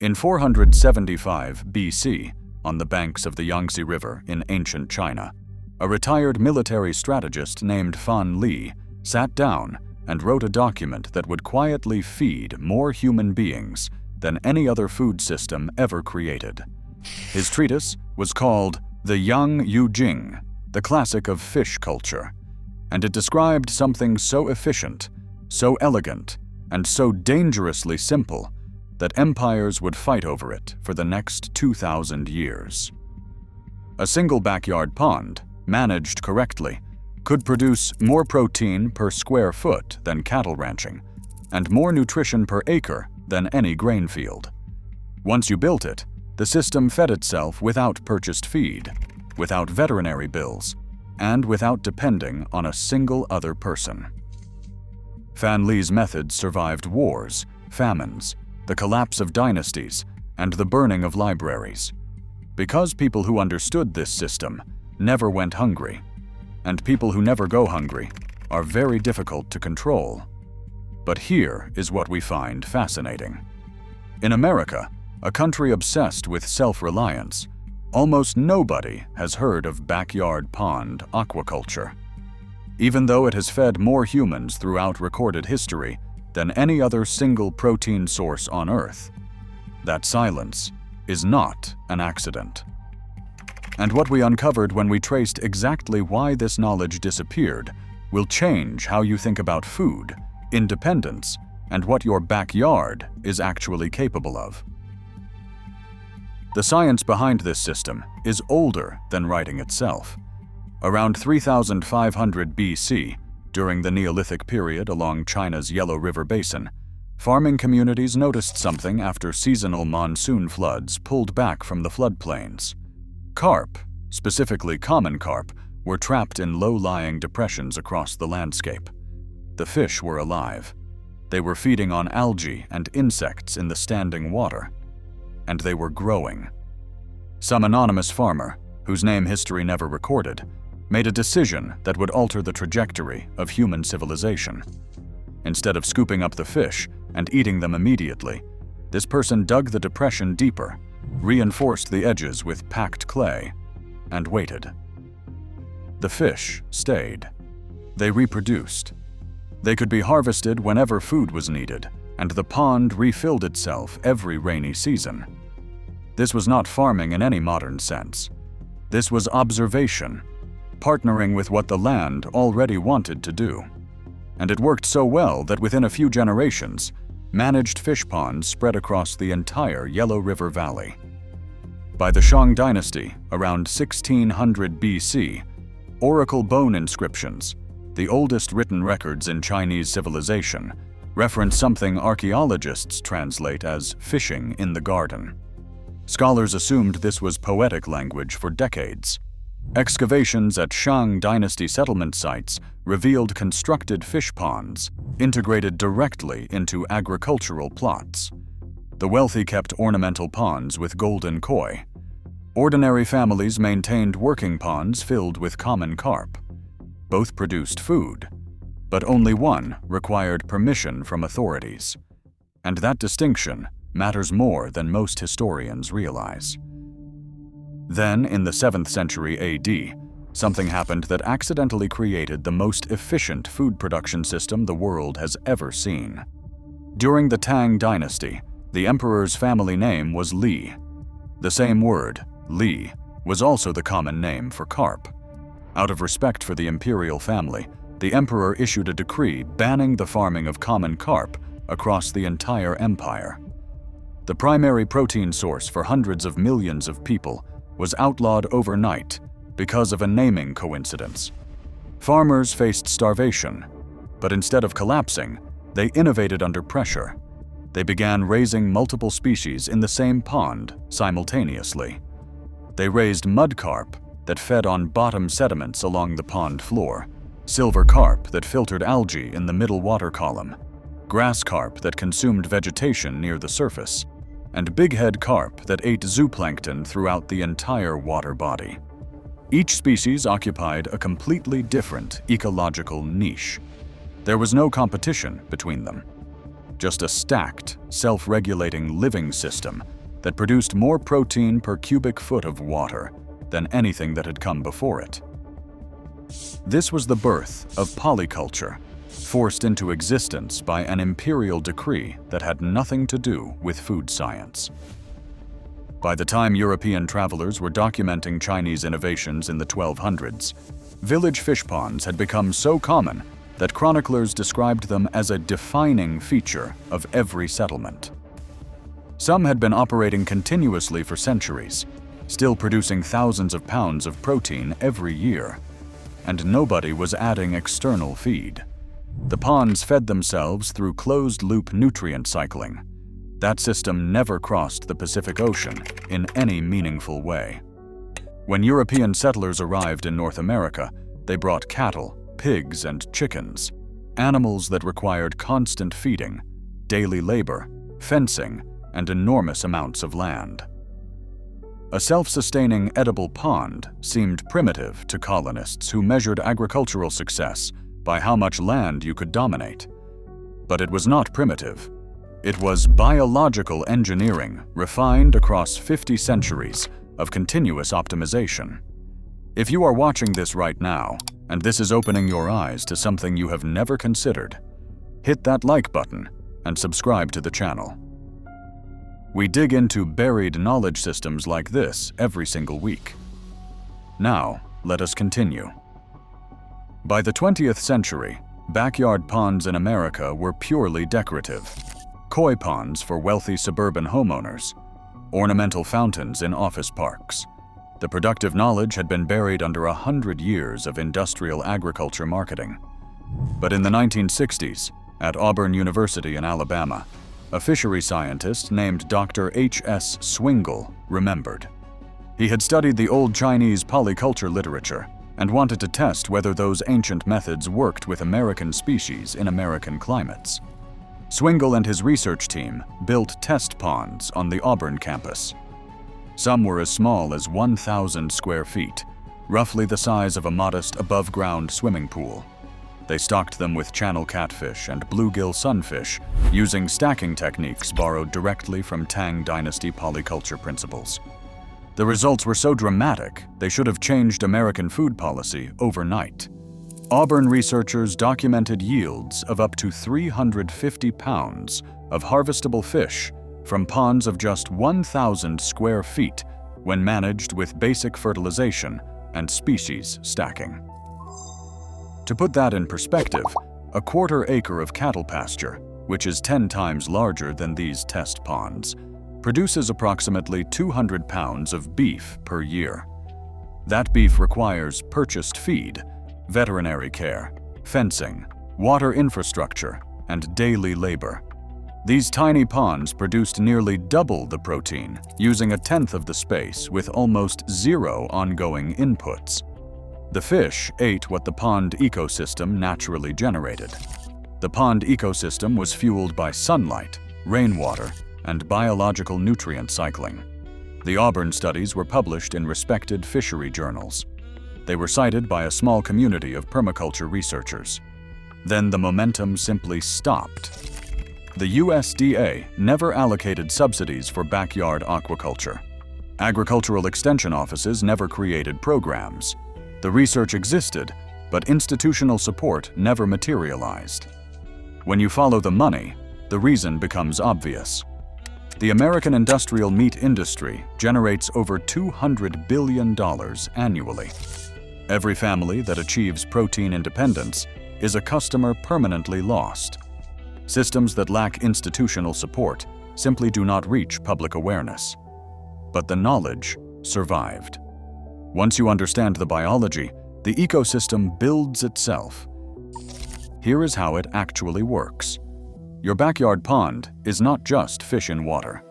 In 475 BC, on the banks of the Yangtze River in ancient China, a retired military strategist named Fan Li sat down and wrote a document that would quietly feed more human beings than any other food system ever created. His treatise was called the Yang Yu Jing, the classic of fish culture, and it described something so efficient, so elegant, and so dangerously simple that empires would fight over it for the next 2,000 years. A single backyard pond, managed correctly, could produce more protein per square foot than cattle ranching, and more nutrition per acre than any grain field. Once you built it, the system fed itself without purchased feed, without veterinary bills, and without depending on a single other person. Fan Li's methods survived wars, famines, the collapse of dynasties, and the burning of libraries, because people who understood this system never went hungry, and people who never go hungry are very difficult to control. But here is what we find fascinating. In America, a country obsessed with self-reliance, almost nobody has heard of backyard pond aquaculture, even though it has fed more humans throughout recorded history than any other single protein source on Earth. That silence is not an accident. And what we uncovered when we traced exactly why this knowledge disappeared will change how you think about food, independence, and what your backyard is actually capable of. The science behind this system is older than writing itself. Around 3,500 BC, during the Neolithic period along China's Yellow River Basin, farming communities noticed something after seasonal monsoon floods pulled back from the floodplains. Carp, specifically common carp, were trapped in low-lying depressions across the landscape. The fish were alive. They were feeding on algae and insects in the standing water, and they were growing. Some anonymous farmer, whose name history never recorded, made a decision that would alter the trajectory of human civilization. Instead of scooping up the fish and eating them immediately, this person dug the depression deeper, reinforced the edges with packed clay, and waited. The fish stayed. They reproduced. They could be harvested whenever food was needed, and the pond refilled itself every rainy season. This was not farming in any modern sense. This was observation, partnering with what the land already wanted to do. And it worked so well that within a few generations, managed fish ponds spread across the entire Yellow River Valley. By the Shang Dynasty, around 1600 BC, oracle bone inscriptions, the oldest written records in Chinese civilization, reference something archaeologists translate as fishing in the garden. Scholars assumed this was poetic language for decades. Excavations at Shang Dynasty settlement sites revealed constructed fish ponds integrated directly into agricultural plots. The wealthy kept ornamental ponds with golden koi. Ordinary families maintained working ponds filled with common carp. Both produced food, but only one required permission from authorities. And that distinction matters more than most historians realize. Then, in the 7th century AD, something happened that accidentally created the most efficient food production system the world has ever seen. During the Tang Dynasty, the emperor's family name was Li. The same word, Li, was also the common name for carp. Out of respect for the imperial family, the emperor issued a decree banning the farming of common carp across the entire empire. The primary protein source for hundreds of millions of people was outlawed overnight because of a naming coincidence. Farmers faced starvation, but instead of collapsing, they innovated under pressure. They began raising multiple species in the same pond simultaneously. They raised mud carp that fed on bottom sediments along the pond floor, silver carp that filtered algae in the middle water column, grass carp that consumed vegetation near the surface, and bighead carp that ate zooplankton throughout the entire water body. Each species occupied a completely different ecological niche. There was no competition between them. just a stacked, self-regulating living system that produced more protein per cubic foot of water than anything that had come before it. This was the birth of polyculture, forced into existence by an imperial decree that had nothing to do with food science. By the time European travelers were documenting Chinese innovations in the 1200s, village fish ponds had become so common that chroniclers described them as a defining feature of every settlement. Some had been operating continuously for centuries, still producing thousands of pounds of protein every year, and nobody was adding external feed. The ponds fed themselves through closed-loop nutrient cycling. That system never crossed the Pacific Ocean in any meaningful way. When European settlers arrived in North America, they brought cattle, pigs, and chickens, animals that required constant feeding, daily labor, fencing, and enormous amounts of land. A self-sustaining edible pond seemed primitive to colonists who measured agricultural success by how much land you could dominate. But it was not primitive. It was biological engineering refined across 50 centuries of continuous optimization. If you are watching this right now, and this is opening your eyes to something you have never considered, hit that like button and subscribe to the channel. We dig into buried knowledge systems like this every single week. Now, let us continue. By the 20th century, backyard ponds in America were purely decorative. Koi ponds for wealthy suburban homeowners, ornamental fountains in office parks. The productive knowledge had been buried under 100 years of industrial agriculture marketing. But in the 1960s, at Auburn University in Alabama, a fishery scientist named Dr. H.S. Swingle remembered. He had studied the old Chinese polyculture literature and wanted to test whether those ancient methods worked with American species in American climates. Swingle and his research team built test ponds on the Auburn campus. Some were as small as 1,000 square feet, roughly the size of a modest above-ground swimming pool. They stocked them with channel catfish and bluegill sunfish using stacking techniques borrowed directly from Tang Dynasty polyculture principles. The results were so dramatic, they should have changed American food policy overnight. Auburn researchers documented yields of up to 350 pounds of harvestable fish from ponds of just 1,000 square feet when managed with basic fertilization and species stacking. To put that in perspective, a quarter acre of cattle pasture, which is 10 times larger than these test ponds, produces approximately 200 pounds of beef per year. That beef requires purchased feed, veterinary care, fencing, water infrastructure, and daily labor. These tiny ponds produced nearly double the protein, using a tenth of the space with almost zero ongoing inputs. The fish ate what the pond ecosystem naturally generated. The pond ecosystem was fueled by sunlight, rainwater, and biological nutrient cycling. The Auburn studies were published in respected fishery journals. They were cited by a small community of permaculture researchers. Then the momentum simply stopped. The USDA never allocated subsidies for backyard aquaculture. Agricultural extension offices never created programs. The research existed, but institutional support never materialized. When you follow the money, the reason becomes obvious. The American industrial meat industry generates over $200 billion annually. Every family that achieves protein independence is a customer permanently lost. Systems that lack institutional support simply do not reach public awareness. But the knowledge survived. Once you understand the biology, the ecosystem builds itself. Here is how it actually works. Your backyard pond is not just fish in water.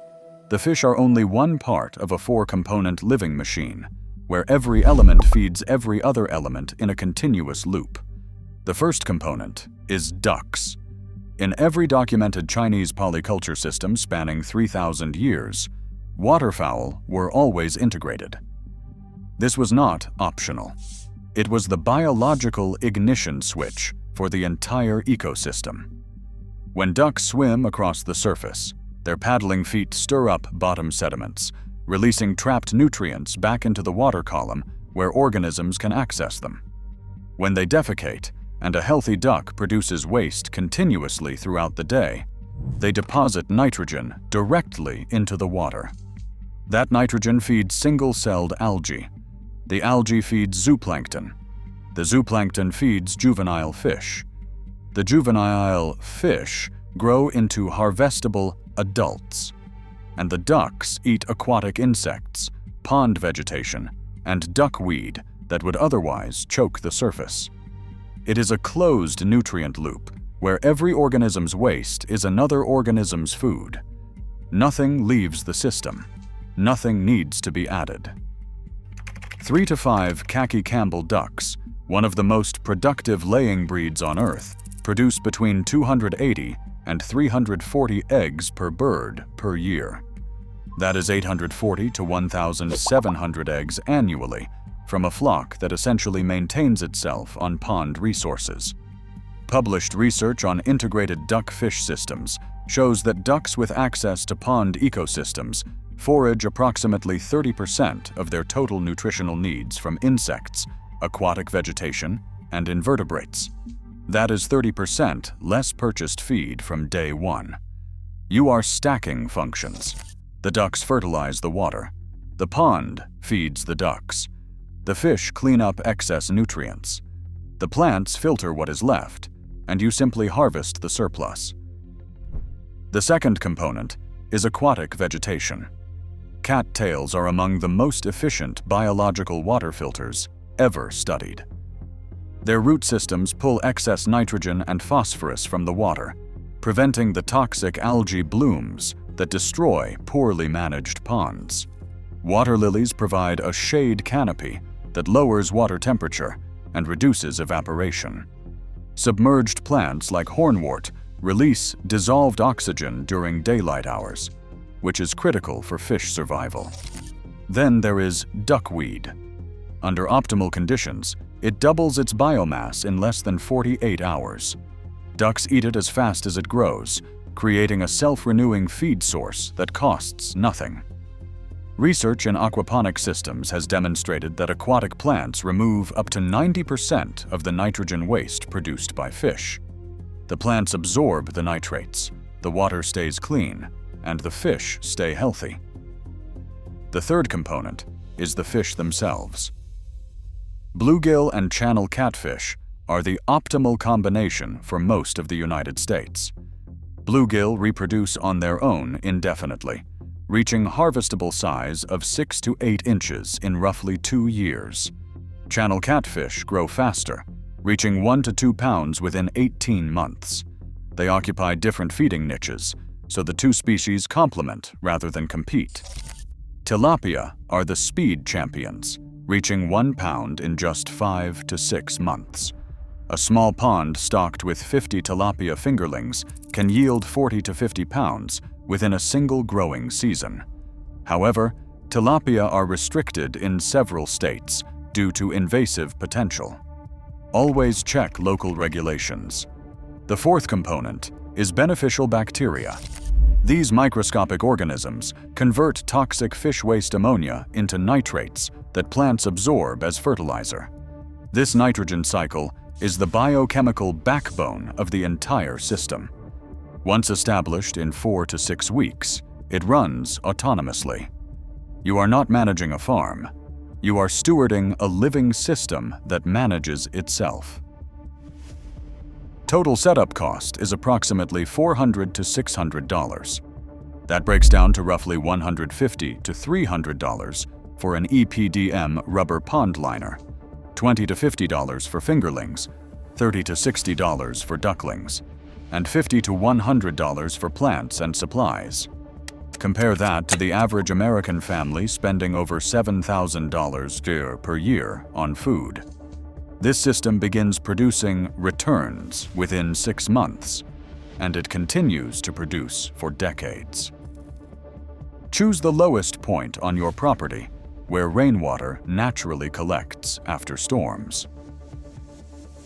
The fish are only one part of a 4-component living machine, where every element feeds every other element in a continuous loop. The first component is ducks. In every documented Chinese polyculture system spanning 3,000 years, waterfowl were always integrated. This was not optional. It was the biological ignition switch for the entire ecosystem. When ducks swim across the surface, their paddling feet stir up bottom sediments, releasing trapped nutrients back into the water column where organisms can access them. When they defecate, and a healthy duck produces waste continuously throughout the day, they deposit nitrogen directly into the water. That nitrogen feeds single-celled algae. The algae feeds zooplankton. The zooplankton feeds juvenile fish. The juvenile fish grow into harvestable adults. And the ducks eat aquatic insects, pond vegetation, and duckweed that would otherwise choke the surface. It is a closed nutrient loop where every organism's waste is another organism's food. Nothing leaves the system. Nothing needs to be added. 3 to 5 khaki Campbell ducks, one of the most productive laying breeds on Earth, produce between 280 and 340 eggs per bird per year. That is 840 to 1,700 eggs annually from a flock that essentially maintains itself on pond resources. Published research on integrated duck-fish systems shows that ducks with access to pond ecosystems forage approximately 30% of their total nutritional needs from insects, aquatic vegetation, and invertebrates. That is 30% less purchased feed from day one. You are stacking functions. The ducks fertilize the water. The pond feeds the ducks. The fish clean up excess nutrients. The plants filter what is left, and you simply harvest the surplus. The second component is aquatic vegetation. Cattails are among the most efficient biological water filters ever studied. Their root systems pull excess nitrogen and phosphorus from the water, preventing the toxic algae blooms that destroy poorly managed ponds. Water lilies provide a shade canopy that lowers water temperature and reduces evaporation. Submerged plants like hornwort release dissolved oxygen during daylight hours, which is critical for fish survival. Then there is duckweed. Under optimal conditions, it doubles its biomass in less than 48 hours. Ducks eat it as fast as it grows, creating a self-renewing feed source that costs nothing. Research in aquaponic systems has demonstrated that aquatic plants remove up to 90% of the nitrogen waste produced by fish. The plants absorb the nitrates, the water stays clean, and the fish stay healthy. The third component is the fish themselves. Bluegill and channel catfish are the optimal combination for most of the United States. Bluegill reproduce on their own indefinitely, reaching harvestable size of 6 to 8 inches in roughly 2 years. Channel catfish grow faster, reaching 1 to 2 pounds within 18 months. They occupy different feeding niches, so the two species complement rather than compete. Tilapia are the speed champions, reaching 1 pound in just 5 to 6 months. A small pond stocked with 50 tilapia fingerlings can yield 40 to 50 pounds within a single growing season. However, tilapia are restricted in several states due to invasive potential. Always check local regulations. The fourth component is beneficial bacteria. These microscopic organisms convert toxic fish waste ammonia into nitrates that plants absorb as fertilizer. This nitrogen cycle is the biochemical backbone of the entire system. Once established in 4 to 6 weeks, it runs autonomously. You are not managing a farm. You are stewarding a living system that manages itself. Total setup cost is approximately $400 to $600. That breaks down to roughly $150 to $300 for an EPDM rubber pond liner, $20 to $50 for fingerlings, $30 to $60 for ducklings, and $50 to $100 for plants and supplies. Compare that to the average American family spending over $7,000 per year on food. This system begins producing returns within 6 months, and it continues to produce for decades. Choose the lowest point on your property where rainwater naturally collects after storms.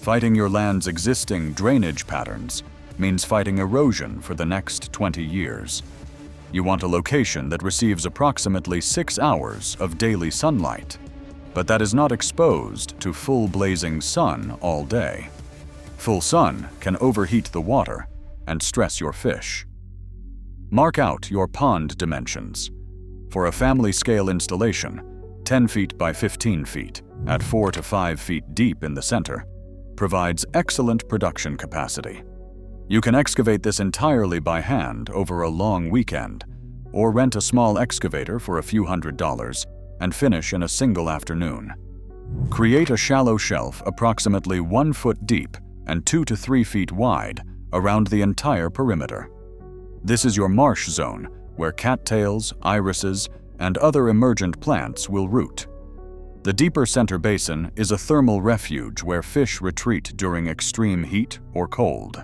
Fighting your land's existing drainage patterns, means fighting erosion for the next 20 years. You want a location that receives approximately 6 hours of daily sunlight, but that is not exposed to full blazing sun all day. Full sun can overheat the water and stress your fish. Mark out your pond dimensions. For a family-scale installation, 10 feet by 15 feet, at 4 to 5 feet deep in the center, provides excellent production capacity. You can excavate this entirely by hand over a long weekend, or rent a small excavator for a few $100s and finish in a single afternoon. Create a shallow shelf approximately 1 foot deep and 2 to 3 feet wide around the entire perimeter. This is your marsh zone, where cattails, irises, and other emergent plants will root. The deeper center basin is a thermal refuge where fish retreat during extreme heat or cold.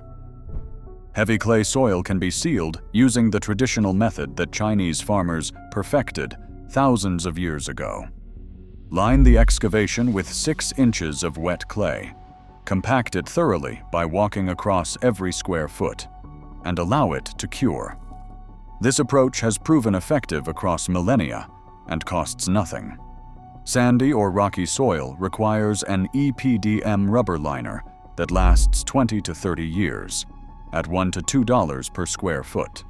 Heavy clay soil can be sealed using the traditional method that Chinese farmers perfected thousands of years ago. Line the excavation with 6 inches of wet clay. Compact it thoroughly by walking across every square foot, and allow it to cure. This approach has proven effective across millennia and costs nothing. Sandy or rocky soil requires an EPDM rubber liner that lasts 20 to 30 years, at $1 to $2 per square foot.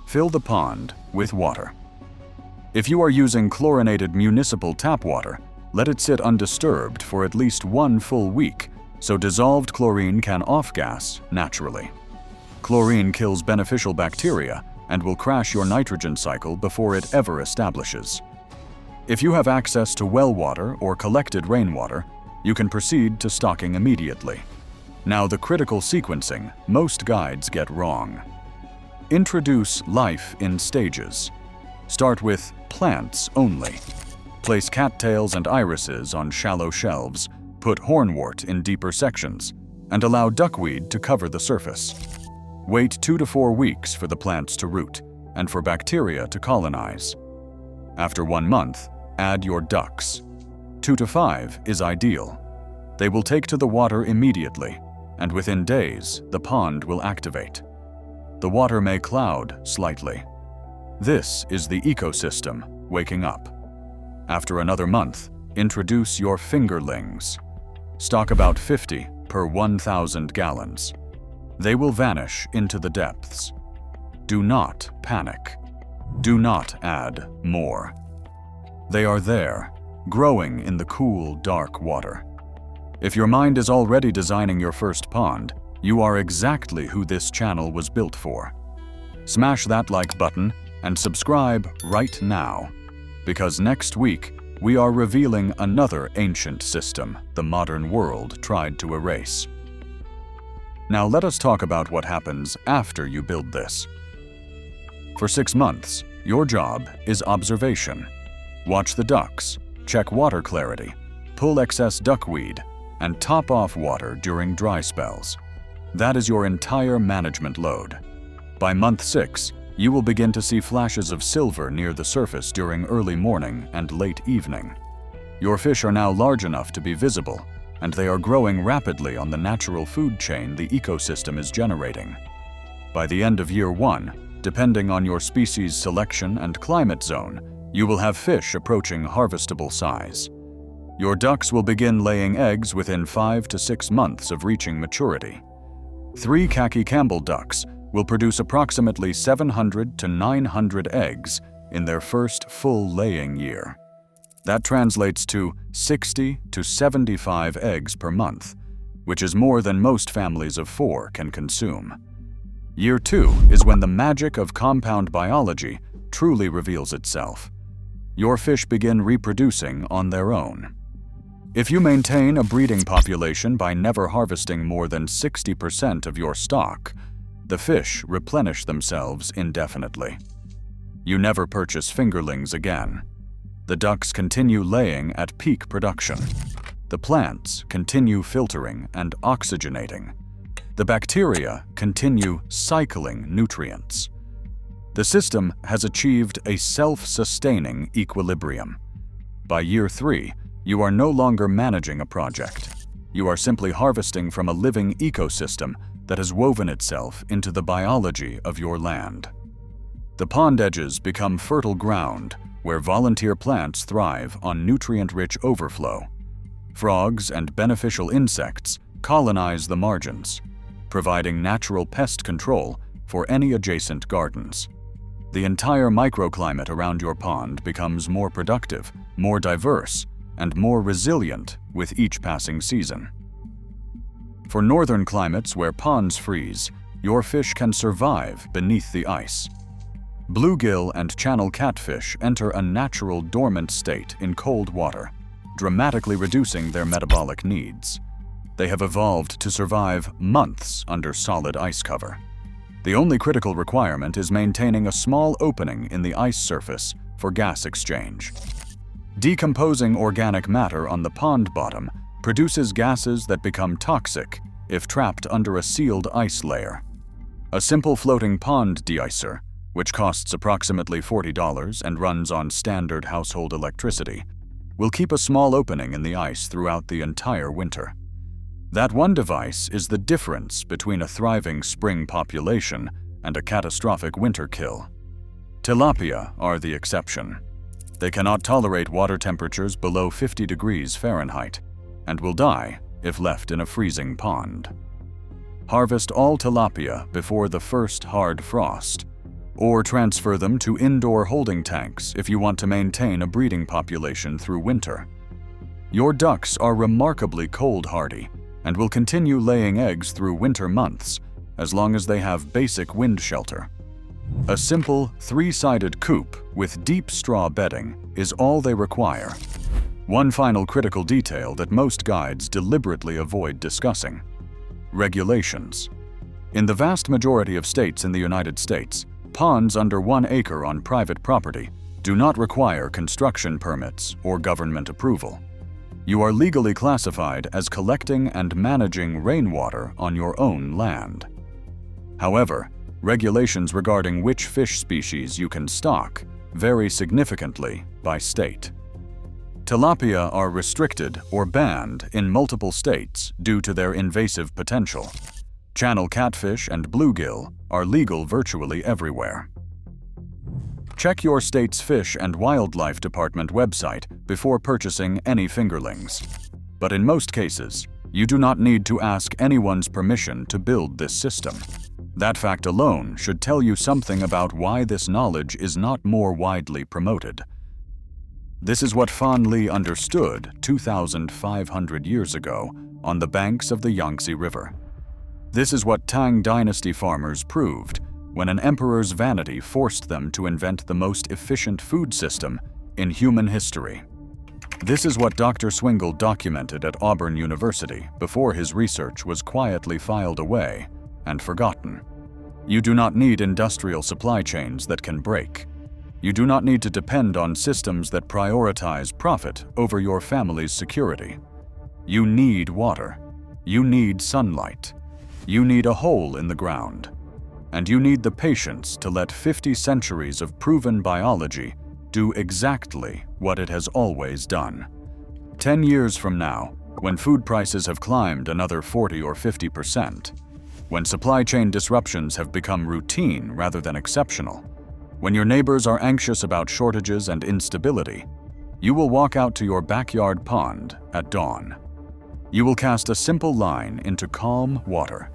Fill the pond with water. If you are using chlorinated municipal tap water, let it sit undisturbed for at least 1 full week so dissolved chlorine can off-gas naturally. Chlorine kills beneficial bacteria and will crash your nitrogen cycle before it ever establishes. If you have access to well water or collected rainwater, you can proceed to stocking immediately. Now, the critical sequencing most guides get wrong. Introduce life in stages. Start with plants only. Place cattails and irises on shallow shelves, put hornwort in deeper sections, and allow duckweed to cover the surface. Wait 2 to 4 weeks for the plants to root and for bacteria to colonize. After 1 month, add your ducks. 2 to 5 is ideal. They will take to the water immediately, and within days, the pond will activate. The water may cloud slightly. This is the ecosystem waking up. After another month, introduce your fingerlings. Stock about 50 per 1,000 gallons. They will vanish into the depths. Do not panic. Do not add more. They are there, growing in the cool, dark water. If your mind is already designing your first pond, you are exactly who this channel was built for. Smash that like button and subscribe right now, because next week we are revealing another ancient system the modern world tried to erase. Now let us talk about what happens after you build this. For 6 months, your job is observation. Watch the ducks, check water clarity, pull excess duckweed, and top off water during dry spells. That is your entire management load. By month 6, you will begin to see flashes of silver near the surface during early morning and late evening. Your fish are now large enough to be visible, and they are growing rapidly on the natural food chain the ecosystem is generating. By the end of year 1, depending on your species selection and climate zone, you will have fish approaching harvestable size. Your ducks will begin laying eggs within 5 to 6 months of reaching maturity. 3 khaki Campbell ducks will produce approximately 700 to 900 eggs in their first full laying year. That translates to 60 to 75 eggs per month, which is more than most families of 4 can consume. Year 2 is when the magic of compound biology truly reveals itself. Your fish begin reproducing on their own. If you maintain a breeding population by never harvesting more than 60% of your stock, the fish replenish themselves indefinitely. You never purchase fingerlings again. The ducks continue laying at peak production. The plants continue filtering and oxygenating. The bacteria continue cycling nutrients. The system has achieved a self-sustaining equilibrium. By year 3, you are no longer managing a project. You are simply harvesting from a living ecosystem that has woven itself into the biology of your land. The pond edges become fertile ground where volunteer plants thrive on nutrient-rich overflow. Frogs and beneficial insects colonize the margins, providing natural pest control for any adjacent gardens. The entire microclimate around your pond becomes more productive, more diverse, and more resilient with each passing season. For northern climates where ponds freeze, your fish can survive beneath the ice. Bluegill and channel catfish enter a natural dormant state in cold water, dramatically reducing their metabolic needs. They have evolved to survive months under solid ice cover. The only critical requirement is maintaining a small opening in the ice surface for gas exchange. Decomposing organic matter on the pond bottom produces gases that become toxic if trapped under a sealed ice layer. A simple floating pond deicer, which costs approximately $40 and runs on standard household electricity, will keep a small opening in the ice throughout the entire winter. That one device is the difference between a thriving spring population and a catastrophic winter kill. Tilapia are the exception. They cannot tolerate water temperatures below 50 degrees Fahrenheit and will die if left in a freezing pond. Harvest all tilapia before the first hard frost, or transfer them to indoor holding tanks if you want to maintain a breeding population through winter. Your ducks are remarkably cold-hardy and will continue laying eggs through winter months as long as they have basic wind shelter. A simple, three-sided coop with deep straw bedding is all they require. One final critical detail that most guides deliberately avoid discussing: regulations. In the vast majority of states in the United States, ponds under 1 acre on private property do not require construction permits or government approval. You are legally classified as collecting and managing rainwater on your own land. However, regulations regarding which fish species you can stock vary significantly by state. Tilapia are restricted or banned in multiple states due to their invasive potential. Channel catfish and bluegill are legal virtually everywhere. Check your state's Fish and Wildlife Department website before purchasing any fingerlings. But in most cases, you do not need to ask anyone's permission to build this system. That fact alone should tell you something about why this knowledge is not more widely promoted. This is what Fan Li understood 2,500 years ago on the banks of the Yangtze River. This is what Tang Dynasty farmers proved when an emperor's vanity forced them to invent the most efficient food system in human history. This is what Dr. Swingle documented at Auburn University before his research was quietly filed away and forgotten. You do not need industrial supply chains that can break. You do not need to depend on systems that prioritize profit over your family's security. You need water. You need sunlight. You need a hole in the ground. And you need the patience to let 50 centuries of proven biology do exactly what it has always done. 10 years from now, when food prices have climbed another 40 or 50%, when supply chain disruptions have become routine rather than exceptional, when your neighbors are anxious about shortages and instability, you will walk out to your backyard pond at dawn. You will cast a simple line into calm water.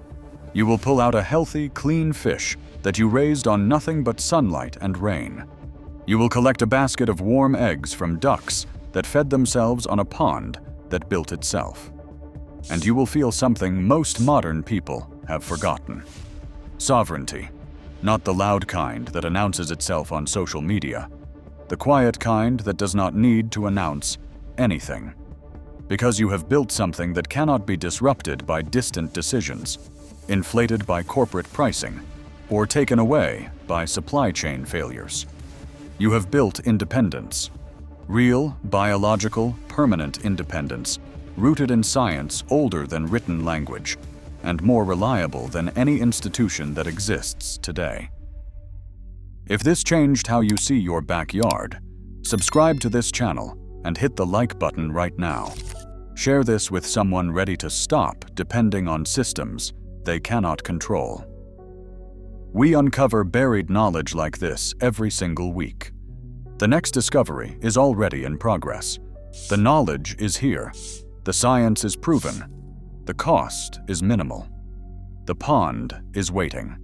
You will pull out a healthy, clean fish that you raised on nothing but sunlight and rain. You will collect a basket of warm eggs from ducks that fed themselves on a pond that built itself. And you will feel something most modern people have forgotten: sovereignty. Not the loud kind that announces itself on social media, the quiet kind that does not need to announce anything. Because you have built something that cannot be disrupted by distant decisions, inflated by corporate pricing, or taken away by supply chain failures. You have built independence. Real, biological, permanent independence, rooted in science older than written language, and more reliable than any institution that exists today. If this changed how you see your backyard, subscribe to this channel and hit the like button right now. Share this with someone ready to stop depending on systems they cannot control. We uncover buried knowledge like this every single week. The next discovery is already in progress. The knowledge is here. The science is proven. The cost is minimal. The pond is waiting.